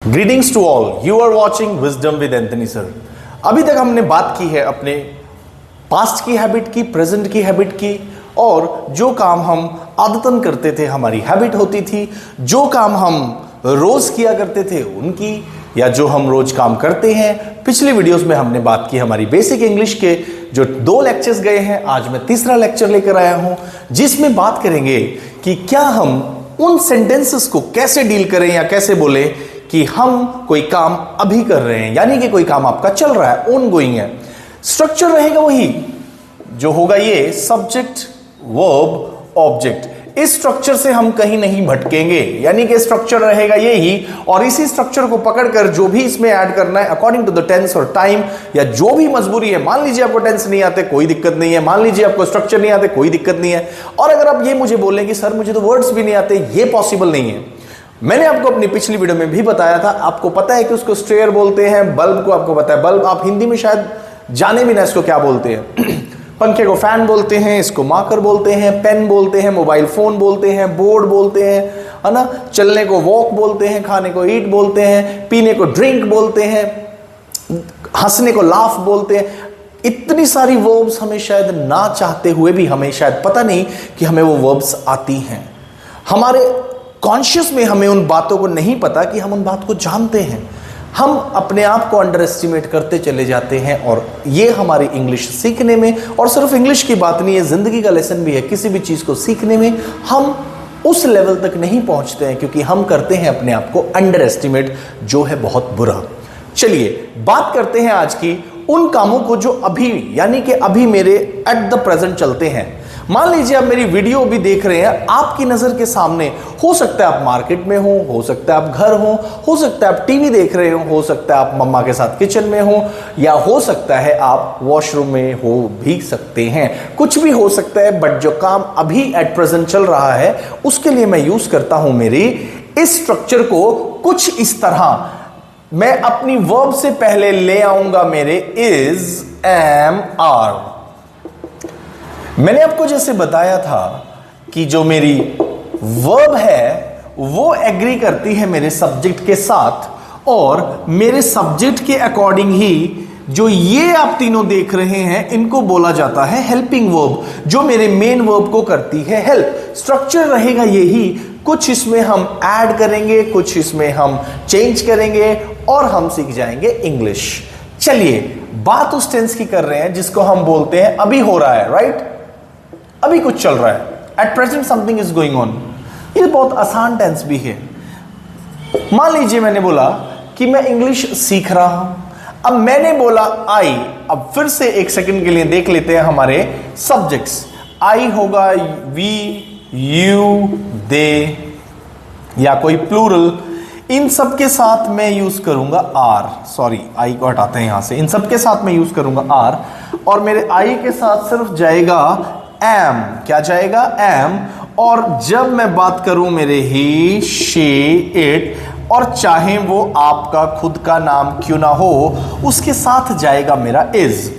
Greetings to all, you are watching Wisdom with Anthony sir. अभी तक हमने बात की है अपने पास्ट की हैबिट की, प्रेजेंट की हैबिट की, और जो काम हम आदतन करते थे हमारी हैबिट होती थी, जो काम हम रोज किया करते थे उनकी, या जो हम रोज काम करते हैं। पिछले वीडियोस में हमने बात की हमारी बेसिक इंग्लिश के जो 2 लेक्चर्स गए हैं, आज मैं तीसरा लेक्चर लेकर आया हूं जिसमें बात करेंगे कि क्या हम उन सेंटेंसेस को कैसे डील करें या कैसे बोले कि हम कोई काम अभी कर रहे हैं, यानी कि कोई काम आपका चल रहा है, ऑन गोइंग है। स्ट्रक्चर रहेगा वही जो होगा, ये सब्जेक्ट वर्ब ऑब्जेक्ट। इस स्ट्रक्चर से हम कहीं नहीं भटकेंगे, यानी कि स्ट्रक्चर रहेगा यही, और इसी स्ट्रक्चर को पकड़कर जो भी इसमें ऐड करना है अकॉर्डिंग टू द टेंस और टाइम, या जो भी मजबूरी है। मान लीजिए आपको टेंस नहीं आते, कोई दिक्कत नहीं है। मान लीजिए आपको स्ट्रक्चर नहीं आते, कोई दिक्कत नहीं है। और अगर आप ये मुझे बोलें कि सर मुझे तो वर्ड्स भी नहीं आते, ये पॉसिबल नहीं है। मैंने आपको अपनी पिछली वीडियो में भी बताया था, आपको पता है कि उसको स्टेयर बोलते हैं, बल्ब को आपको पता है बल्ब, आप हिंदी में शायद जाने भी ना इसको क्या बोलते हैं। पंखे को फैन बोलते हैं, इसको मार्कर बोलते हैं, पेन बोलते हैं, मोबाइल फोन बोलते हैं, बोर्ड बोलते हैं, है ना। चलने को वॉक बोलते हैं, खाने को ईट बोलते हैं, पीने को ड्रिंक बोलते हैं, हंसने को लाफ बोलते हैं। इतनी सारी वर्ब्स हमें शायद ना चाहते हुए भी हमें शायद पता नहीं कि हमें वो वर्ब्स आती हैं। हमारे कॉन्शियस में हमें उन बातों को नहीं पता कि हम उन बात को जानते हैं। हम अपने आप को अंडर एस्टिमेट करते चले जाते हैं, और ये हमारी इंग्लिश सीखने में, और सिर्फ इंग्लिश की बात नहीं है, जिंदगी का लेसन भी है। किसी भी चीज को सीखने में हम उस लेवल तक नहीं पहुंचते हैं क्योंकि हम करते हैं अपने आप को अंडर एस्टिमेट, जो है बहुत बुरा। चलिए बात करते हैं आज की उन कामों को जो अभी, यानी कि अभी मेरे एट द प्रेजेंट चलते हैं। मान लीजिए आप मेरी वीडियो भी देख रहे हैं, आपकी नजर के सामने, हो सकता है आप मार्केट में हो सकता है आप घर हो सकता है आप टीवी देख रहे हो सकता है आप मम्मा के साथ किचन में हो, या हो सकता है आप वॉशरूम में हो भी सकते हैं। कुछ भी हो सकता है, बट जो काम अभी एट प्रेजेंट चल रहा है उसके लिए मैं यूज करता हूं मेरी इस स्ट्रक्चर को कुछ इस तरह। मैं अपनी वर्ब से पहले ले आऊंगा मेरे इज, एम, आर। मैंने आपको जैसे बताया था कि जो मेरी वर्ब है वो एग्री करती है मेरे सब्जेक्ट के साथ, और मेरे सब्जेक्ट के अकॉर्डिंग ही जो ये आप तीनों देख रहे हैं इनको बोला जाता है हेल्पिंग वर्ब, जो मेरे मेन वर्ब को करती है हेल्प। स्ट्रक्चर रहेगा यही, कुछ इसमें हम ऐड करेंगे, कुछ इसमें हम चेंज करेंगे, और हम सीख जाएंगे इंग्लिश। चलिए बात उस टेंस की कर रहे हैं जिसको हम बोलते हैं अभी हो रहा है, राइट। अभी कुछ चल रहा है, at present something is going on. ये बहुत आसान टेंस भी है। मान लीजिए मैंने बोला कि मैं इंग्लिश सीख रहा हूं। अब मैंने बोला आई, अब फिर से एक सेकंड के लिए देख लेते हैं हमारे सब्जेक्ट्स। आई होगा वी, यू, दे, या कोई प्लूरल। इन सब के साथ मैं यूज करूंगा आर, सॉरी आई को हटाते हैं यहां से। इन सब के साथ मैं यूज करूंगा आर, और मेरे आई के साथ सिर्फ जाएगा एम। क्या जाएगा? एम। और जब मैं बात करूं मेरे ही, शी, इट, और चाहे वो आपका खुद का नाम क्यों ना हो, उसके साथ जाएगा मेरा is,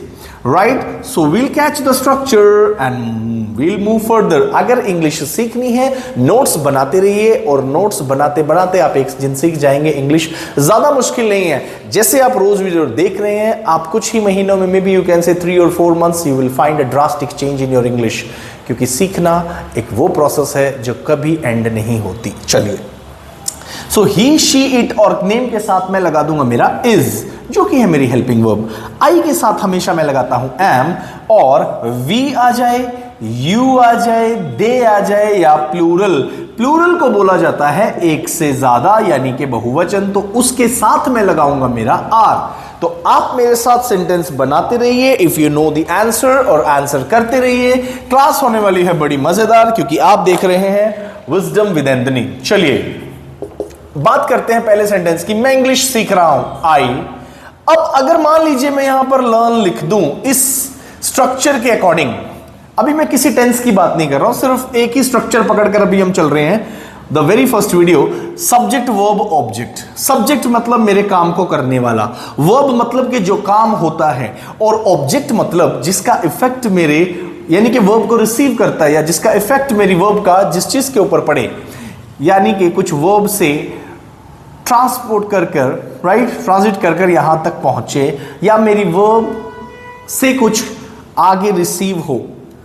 right. So we'll catch the structure and we'll move further. अगर इंग्लिश सीखनी है, नोट्स बनाते रहिए, और नोट्स बनाते बनाते आप एक दिन सीख जाएंगे इंग्लिश। ज्यादा मुश्किल नहीं है। जैसे आप रोज वीडियो देख रहे हैं, आप कुछ ही महीनों में, may be you can say 3 और 4 months, you will find a drastic change in your English, क्योंकि सीखना एक वो प्रोसेस है जो कभी एंड नहीं होती। चलिए, सो ही, शी, इट, और नेम के साथ मैं लगा दूंगा मेरा इज, जो कि है मेरी हेल्पिंग वर्ब। आई के साथ हमेशा मैं लगाता हूं एम, और वी आ जाए, यू आ जाए, दे आ जाए, या प्लूरल। प्लूरल को बोला जाता है एक से ज्यादा, यानी कि बहुवचन, तो उसके साथ मैं लगाऊंगा मेरा आर। तो आप मेरे साथ सेंटेंस बनाते रहिए, if you know the answer, और आंसर करते रहिए। क्लास होने वाली है बड़ी मजेदार, क्योंकि आप देख रहे हैं विजडम विद एंथनी। चलिए बात करते हैं पहले सेंटेंस की। मैं इंग्लिश सीख रहा हूं, आई। अब अगर मान लीजिए मैं यहां पर लर्न लिख दूं इस स्ट्रक्चर के अकॉर्डिंग, अभी मैं किसी टेंस की बात नहीं कर रहा हूं, सिर्फ एक ही स्ट्रक्चर पकड़कर अभी हम चल रहे हैं। The very first video, subject, verb, object. Subject मतलब मेरे काम को करने वाला, वर्ब मतलब कि जो काम होता है, और ऑब्जेक्ट मतलब जिसका इफेक्ट मेरे, यानी कि वर्ब को रिसीव करता है, या जिसका इफेक्ट मेरी वर्ब का जिस चीज के ऊपर पड़े। यानी कि कुछ वर्ब से ट्रांसपोर्ट कर कर, राइट, ट्रांजिट कर कर यहां तक पहुंचे, या मेरी वर्ब से कुछ आगे रिसीव हो,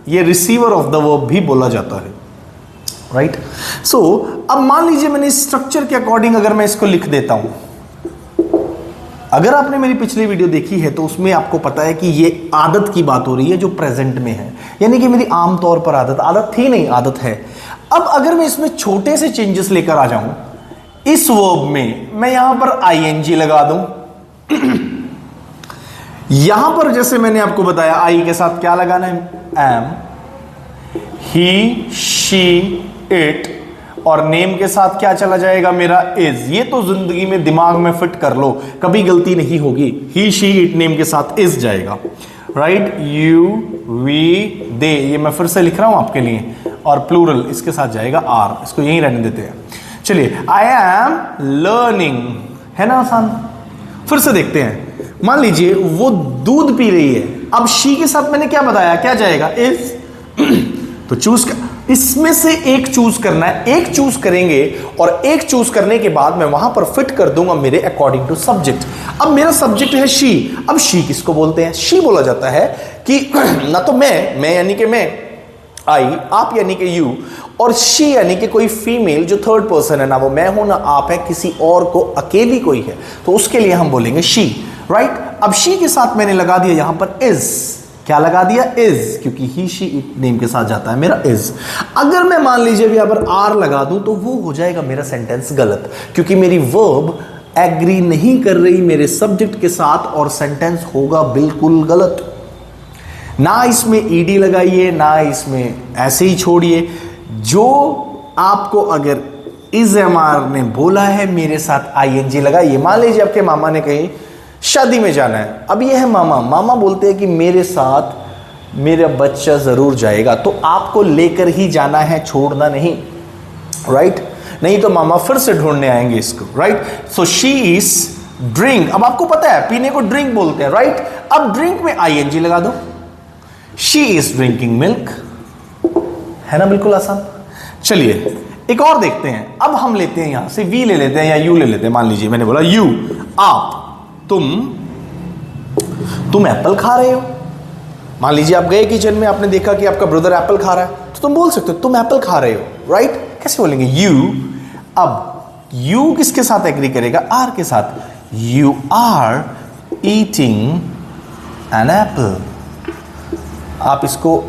ये रिसीवर ऑफ द वर्ब भी बोला जाता है, राइट। सो अब मान लीजिए मैंने स्ट्रक्चर के अकॉर्डिंग अगर मैं इसको लिख देता हूं, अगर आपने मेरी पिछली वीडियो देखी है तो उसमें आपको पता है कि ये आदत की बात हो रही है जो प्रेजेंट में है, यानी कि मेरी आमतौर पर आदत थी नहीं, आदत है। अब अगर मैं इसमें छोटे से चेंजेस लेकर आ जाऊं, इस वर्ब में मैं यहां पर आईएनजी लगा दूं यहां पर जैसे मैंने आपको बताया आई के साथ क्या लगाना है, एम, ही, शी, इट, और नेम के साथ क्या चला जाएगा मेरा, इज। ये तो जिंदगी में दिमाग में फिट कर लो, कभी गलती नहीं होगी। ही, शी, इट नेम के साथ इज जाएगा, राइट। यू, वी, दे, ये मैं फिर से लिख रहा हूं आपके लिए, और प्लूरल इसके साथ जाएगा आर, इसको यहीं रहने देते हैं। चलिए, आई एम लर्निंग, है ना आसान। फिर से देखते हैं, मान लीजिए वो दूध पी रही है, अब शी के साथ मैंने क्या बताया, क्या जाएगा, इज। तो चूज इसमें से एक चूज करना है, एक चूज करेंगे और एक चूज करने के बाद मैं वहां पर फिट कर दूंगा मेरे अकॉर्डिंग टू सब्जेक्ट। अब मेरा सब्जेक्ट है शी, अब शी किसको बोलते हैं, शी बोला जाता है कि ना तो मैं यानी कि मैं, आई, आप यानी कि यू, और शी यानी कि कोई फीमेल जो थर्ड पर्सन है, ना वो मैं हूं ना आप है, किसी और को अकेली कोई है, तो उसके लिए हम बोलेंगे शी, राइट। अब शी के साथ मैंने लगा दिया यहां पर इज, क्या लगा दिया, इज, क्योंकि ही, शी, इट नेम के साथ जाता है मेरा इज। अगर मैं मान लीजिए भी यहां पर आर लगा दूं तो वो हो जाएगा मेरा सेंटेंस गलत, क्योंकि मेरी वर्ब एग्री नहीं कर रही मेरे सब्जेक्ट के साथ, और सेंटेंस होगा बिल्कुल गलत। ना इसमें ईडी लगाइए, ना इसमें ऐसे ही छोड़िए। जो आपको अगर इज एम आर ने बोला है मेरे साथ आईएनजी लगाइए। मान लीजिए आपके मामा ने कही शादी में जाना है, अब ये है मामा, मामा बोलते हैं कि मेरे साथ मेरा बच्चा जरूर जाएगा, तो आपको लेकर ही जाना है, छोड़ना नहीं, राइट। नहीं तो मामा फिर से ढूंढने आएंगे इसको, right. So she is drink, अब आपको पता है पीने को ड्रिंक बोलते हैं, राइट। अब ड्रिंक में आईएनजी लगा दो, शी इज ड्रिंकिंग मिल्क, है ना, बिल्कुल आसान। चलिए एक और देखते हैं, अब हम लेते हैं यहां से वी ले लेते हैं या यू ले लेते हैं। मान लीजिए मैंने बोला यू, आप, तुम एप्पल खा रहे हो। मान लीजिए आप गए किचन में, आपने देखा कि आपका ब्रदर एप्पल खा रहा है, तो तुम बोल सकते हो तुम एप्पल खा रहे हो, राइट। कैसे बोलेंगे, यू। अब यू किसके साथ एग्री करेगा, आर के साथ, you are eating an apple. आप इसको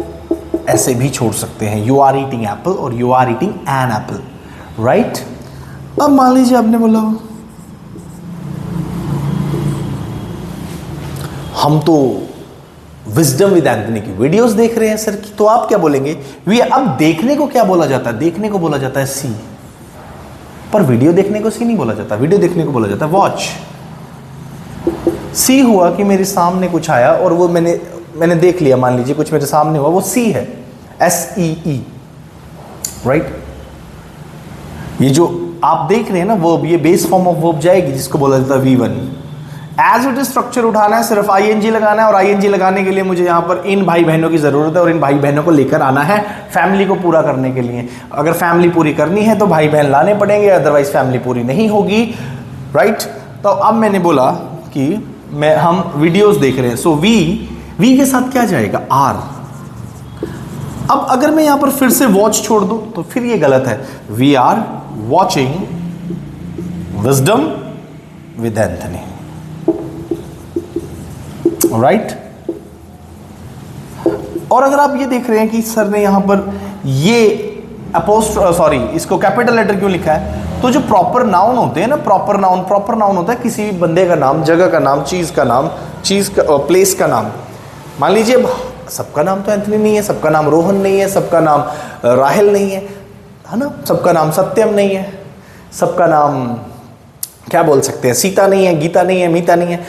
ऐसे भी छोड़ सकते हैं, यू आर ईटिंग एप्पल और you are eating an apple, right. अब मान लीजिए आपने बोला हम तो विजडम विद एंथनी की वीडियोस देख रहे हैं सर की, तो आप क्या बोलेंगे, वी। अब देखने को क्या बोला जाता है, देखने को बोला जाता है सी, पर वीडियो देखने को सी नहीं बोला जाता, वीडियो देखने को बोला जाता है वॉच। सी हुआ कि मेरे सामने कुछ आया और वो मैंने देख लिया, मान लीजिए कुछ मेरे सामने हुआ, वो सी है, SEE, राइट। ये जो आप देख रहे हैं ना वर्ब, ये बेस फॉर्म ऑफ वर्ब जाएगी जिसको बोला जाता है V1। As it is structure उठाना है, सिर्फ आईएनजी लगाना है, और आईएनजी लगाने के लिए मुझे यहां पर इन भाई बहनों की जरूरत है, और इन भाई बहनों को लेकर आना है फैमिली को पूरा करने के लिए। अगर फैमिली पूरी करनी है तो भाई बहन लाने पड़ेंगे, अदरवाइज फैमिली पूरी नहीं होगी, राइट। तो अब मैंने बोला कि हम वीडियोस देख रहे हैं, सो वी के साथ क्या जाएगा, आर। अब अगर मैं यहां पर फिर से वॉच छोड़ दूं तो फिर ये गलत है, we are watching Wisdom with Anthony, right. और अगर आप ये देख रहे हैं कि सर ने यहां पर ये इसको कैपिटल लेटर क्यों लिखा है, तो जो प्रॉपर नाउन होते हैं ना, प्रॉपर नाउन होता है किसी भी बंदे का नाम, जगह का नाम, चीज का प्लेस का नाम। मान लीजिए सबका नाम तो एंथनी नहीं है, सबका नाम रोहन नहीं है, सबका नाम राहिल नहीं है ना, सबका नाम सत्यम नहीं है, सबका नाम क्या बोल सकते हैं, सीता नहीं है, गीता नहीं है, मीता नहीं है।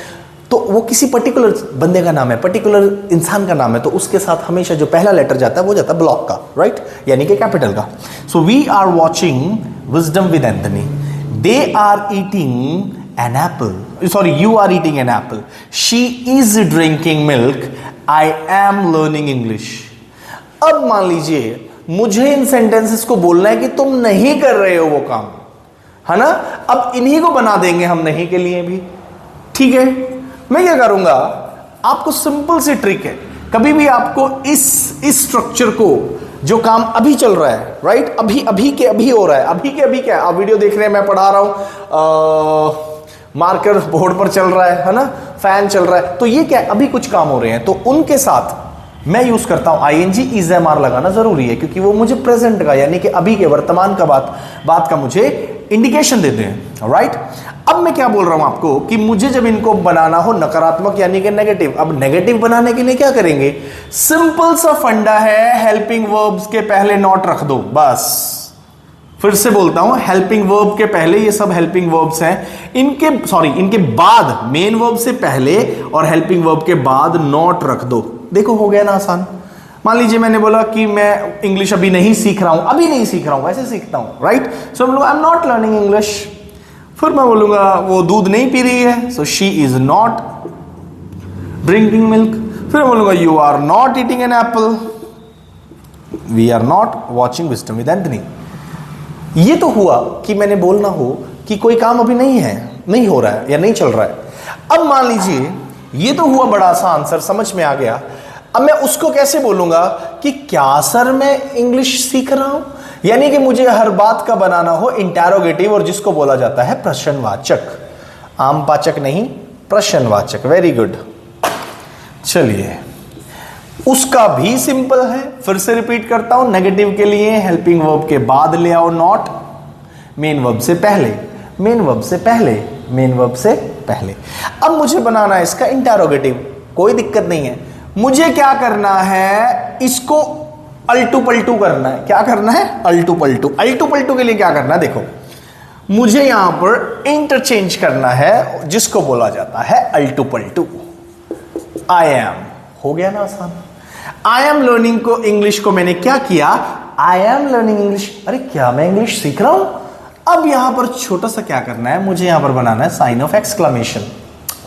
तो वो किसी पर्टिकुलर बंदे का नाम है, पर्टिकुलर इंसान का नाम है, तो उसके साथ हमेशा जो पहला लेटर जाता है वो जाता है ब्लॉक का, राइट, यानी कि कैपिटल का। So we are watching Wisdom with Anthony, they are eating an apple, sorry you are eating an apple, she is drinking milk, I am learning English. अब मान लीजिए मुझे इन सेंटेंसेस को बोलना है कि तुम नहीं कर रहे हो वो काम, है ना। अब इन्हीं को बना देंगे हम नहीं के लिए भी, ठीक है। मैं क्या करूंगा, आपको सिंपल सी ट्रिक है, कभी भी आपको इस स्ट्रक्चर को, जो काम अभी चल रहा है, राइट, अभी के अभी हो रहा है, अभी के अभी क्या, आप वीडियो देख रहे हैं, मैं पढ़ा रहा हूं, मार्कर बोर्ड पर चल रहा है ना, फैन चल रहा है, तो ये क्या है, अभी कुछ काम हो रहे हैं, तो उनके साथ मैं यूज करता हूं आईएनजी इज एम आर लगाना जरूरी है, क्योंकि वो मुझे प्रेजेंट का यानी कि अभी के वर्तमान का बात का मुझे इंडिकेशन देते हैं, राइट। अब मैं क्या बोल रहा हूं आपको कि मुझे जब इनको बनाना हो नकारात्मक यानी कि नेगेटिव, अब नेगेटिव बनाने के लिए क्या करेंगे, सिंपल सा फंडा है, हेल्पिंग वर्ब्स के पहले नॉट रख दो, बस। फिर से बोलता हूं, हेल्पिंग वर्ब के पहले, ये सब हेल्पिंग वर्ब्स हैं, इनके बाद, मेन वर्ब से पहले और हेल्पिंग वर्ब के बाद नॉट रख दो। देखो हो गया ना आसान। मान लीजिए मैंने बोला कि मैं इंग्लिश अभी नहीं सीख रहा हूं, वैसे सीखता हूं, right. So I am not learning English. फिर मैं बोलूंगा वो दूध नहीं पी रही है, so she is not drinking milk. फिर मैं बोलूंगा you are not eating an apple, we are not watching Wisdom with Anthony. ये तो हुआ कि मैंने बोलना हो कि कोई काम अभी नहीं हो रहा है या नहीं चल रहा है। अब मान लीजिए ये तो हुआ बड़ा आसान, सर समझ में आ गया। अब मैं उसको कैसे बोलूंगा कि क्या सर मैं इंग्लिश सीख रहा हूं, यानी कि मुझे हर बात का बनाना हो इंटेरोगेटिव, और जिसको बोला जाता है प्रश्नवाचक, आमपाचक नहीं, प्रश्नवाचक। Very good. चलिए उसका भी सिंपल है, फिर से रिपीट करता हूं। नेगेटिव के लिए हेल्पिंग वर्ब के बाद ले आओ नॉट, मेन वर्ब से पहले, मेन वर्ब से पहले, मेन वर्ब से पहले। अब मुझे बनाना है इसका इंटेरोगेटिव, कोई दिक्कत नहीं है। मुझे क्या करना है, इसको अल्टू पल्टू करना है। क्या करना है, अल्टू पल्टू। अल्टू पल्टू के लिए क्या करना है, देखो मुझे यहां पर इंटरचेंज करना है, जिसको बोला जाता है अल्टू पल्टू। आई एम, हो गया ना आसान। आई एम लर्निंग को, इंग्लिश को मैंने क्या किया, आई एम लर्निंग इंग्लिश। अरे क्या मैं इंग्लिश सीख रहा हूं। अब यहां पर छोटा सा क्या करना है, मुझे यहां पर बनाना है साइन ऑफ एक्सक्लेमेशन।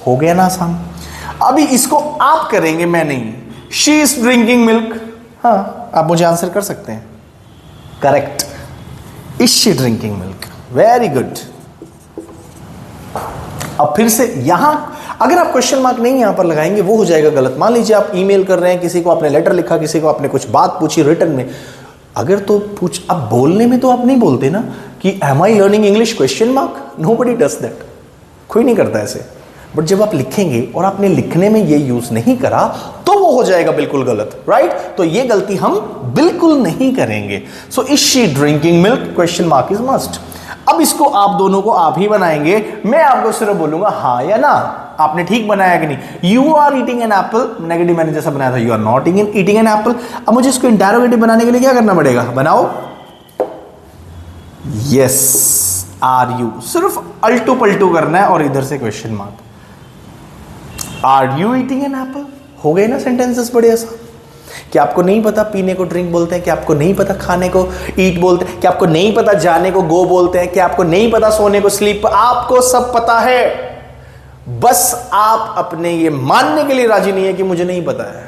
हो गया ना आसान। अभी इसको आप करेंगे, मैं नहीं। शी इज ड्रिंकिंग मिल्क, हाँ आप मुझे आंसर कर सकते हैं, correct. Is she drinking milk, very good. अब फिर से यहां अगर आप क्वेश्चन मार्क नहीं यहां पर लगाएंगे वो हो जाएगा गलत। मान लीजिए आप ईमेल कर रहे हैं, किसी को आपने लेटर लिखा, किसी को आपने कुछ बात पूछी रिटर्न में, अगर तो अब बोलने में तो आप नहीं बोलते ना कि am I learning English question mark, nobody does that, कोई नहीं करता ऐसे। बट जब आप लिखेंगे और आपने लिखने में ये यूज नहीं करा तो वो हो जाएगा बिल्कुल गलत, राइट। तो ये गलती हम बिल्कुल नहीं करेंगे। So is she drinking milk, question mark is must. अब इसको आप दोनों को आप ही बनाएंगे, मैं आपको सिर्फ बोलूंगा हाँ या ना, आपने ठीक बनाया कि नहीं। You are eating an apple, negative मैंने जैसा बनाया था, you are not eating an apple. अब मुझे इसको इंटेरोगेटिव बनाने के लिए क्या करना पड़ेगा, बनाओ यस आर यू, सिर्फ अल्टू पल्टू करना है और इधर से question mark. Are you eating an apple, हो गए ना सेंटेंसेस बड़े आसान। कि आपको नहीं पता पीने को ड्रिंक बोलते हैं, कि आपको नहीं पता खाने को ईट बोलते हैं, कि आपको नहीं पता जाने को गो बोलते हैं, कि आपको नहीं पता सोने को स्लीप, आपको सब पता है, बस आप अपने ये मानने के लिए राजी नहीं है कि मुझे नहीं पता है।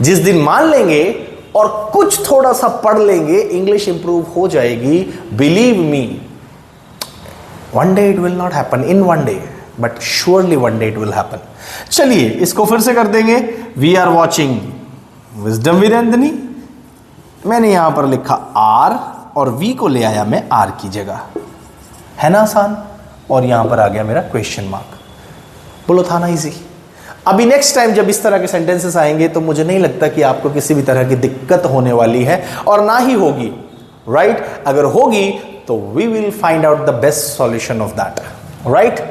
जिस दिन मान लेंगे और कुछ थोड़ा सा पढ़ लेंगे, इंग्लिश इंप्रूव हो जाएगी। Believe me, one day it will not happen in one day, but surely one day it will happen. चलिए इसको फिर से कर देंगे। We are watching Wisdom with Anthony, मैंने यहां पर लिखा आर और वी को ले आया मैं आर की जगह, है ना आसान। और यहां पर आ गया मेरा क्वेश्चन मार्क। बोलो था ना इजी। अभी नेक्स्ट टाइम जब इस तरह के सेंटेंसेस आएंगे तो मुझे नहीं लगता कि आपको किसी भी तरह की दिक्कत होने वाली है, और ना ही होगी, राइट। अगर होगी तो we will find out the best solution of that, right.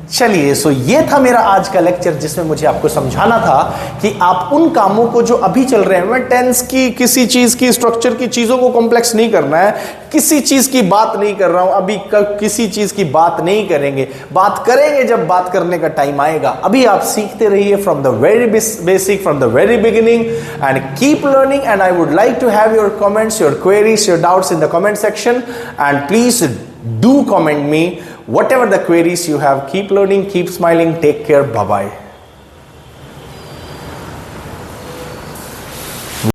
चलिए, सो ये था मेरा आज का लेक्चर, जिसमें मुझे आपको समझाना था कि आप उन कामों को जो अभी चल रहे हैं, मैं टेंस की, किसी चीज की, स्ट्रक्चर की चीजों को कॉम्प्लेक्स नहीं करना है, किसी चीज की बात नहीं कर रहा हूं अभी, किसी चीज की बात नहीं करेंगे, बात करेंगे जब बात करने का टाइम आएगा। अभी आप सीखते रहिए from the very basic, from the very beginning, and keep learning. And I would like to have your comments, your queries, your doubts in the comment section, and please do comment me whatever the queries you have. Keep learning, keep smiling, take care, bye bye.